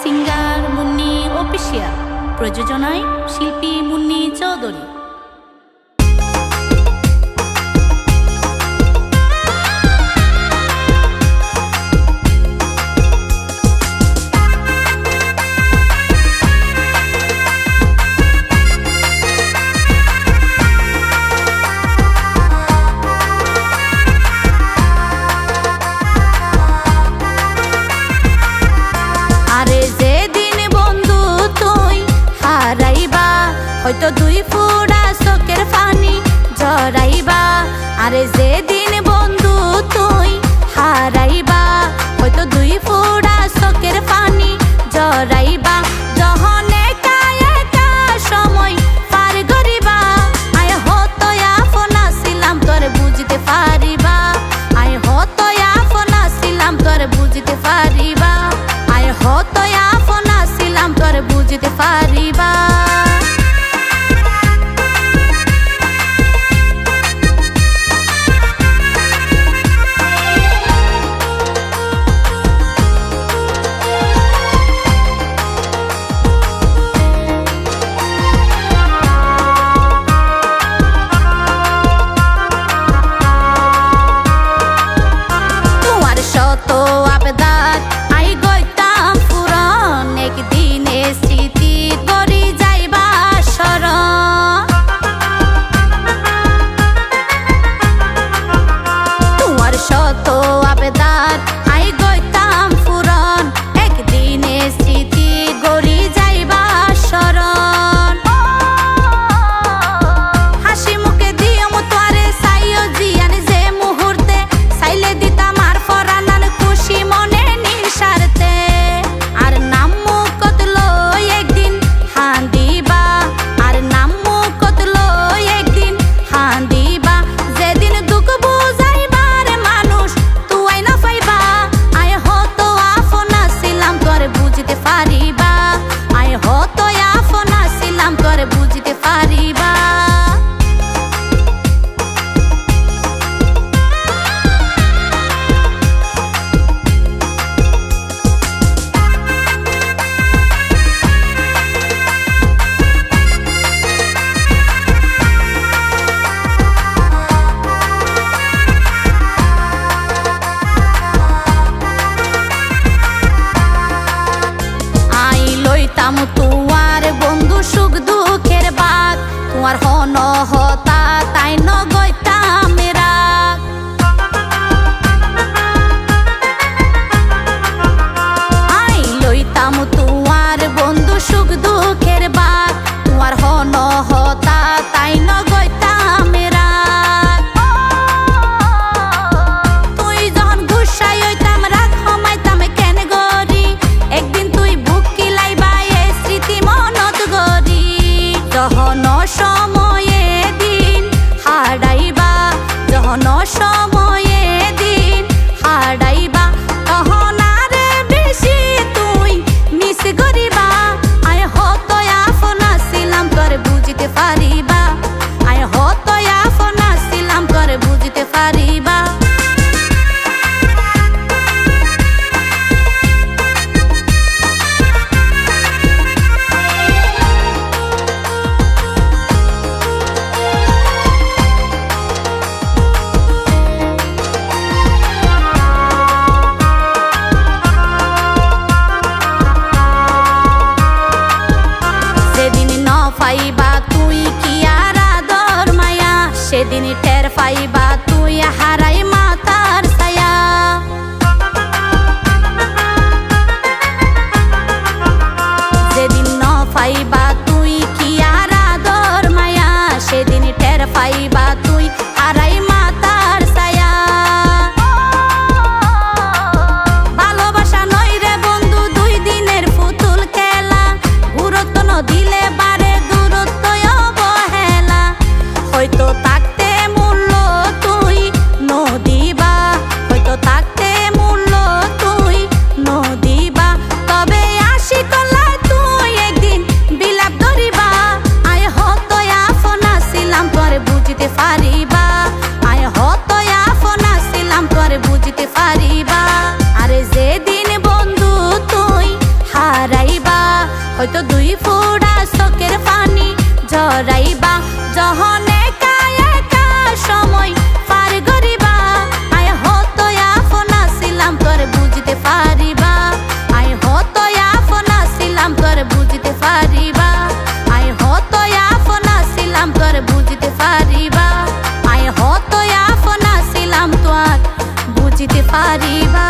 Singer Munni official, প্রযোজনায় শিল্পী মুন্নি চৌধুরী। হয়তো দুই ফুটা চোখের পানি জড়াইবা, আরে যেদিন বন্ধু তুই হারাইবা, হয়তো দুই ফুটা চোখের পানি জড়াইবা। যখন একা একা সময় পার করিবা, আয় হতো আপন ছিলাম তোর বুঝতে পারিবা, আয় হতো আপন ছিলাম তোর বুঝতে পারিবা, আয় হতো আপন ছিলাম তোর বুঝতে পারিবা। তোমার বন্ধু সুখ দুঃখের বাদ, তোমার হন হতা তাই ন গইতাম রাগ। আই লইতাম তোমার বন্ধু সুখ দুঃখের বাদ, তোমার হন হতা তাই ন গইতাম রাগ। তুই যখন গুসাই হইতাম রাগ হমাইতাম কেন গরি, একদিন তুই বুক সময়ে দিন হারাইবা, যখন সময়ে দিন হারাইবা, তখন আরে বেশি তুই মিস করিবা। আয় হতো আপন ছিলাম তোর বুঝতে পারিবা, আয় হতো আপন ছিলাম তোর বুঝতে পারিবা। পাইবা তুই কি আর আদর মায়া, সেদিন টের পাইবা তুই হারাই মাতার ছায়া। যেদিন ন পাইবা তুই কি আর আদর মায়া, সেদিন টের পাইবা তুই হারাই মাতার ছায়া। ভালোবাসা নয় রে বন্ধু দুই দিনের পুতুল খেলা, গুরুত্ব ন দিলে বারে হয়তো থাকতে মূল্য তুই হয়তো 2 ফোঁটা চোখের পানি ঝরাইবা যখন একা একা সময় পার করিবা আয় হতো আপন ছিলাম তোর বুঝতে পারিবা আয় হতো আপন ছিলাম তোর বুঝতে পারিবা আয় হতো আপন ছিলাম তোর বুঝতে পারিবা আয় হতো আপন ছিলাম তোর বুঝতে পারিবা।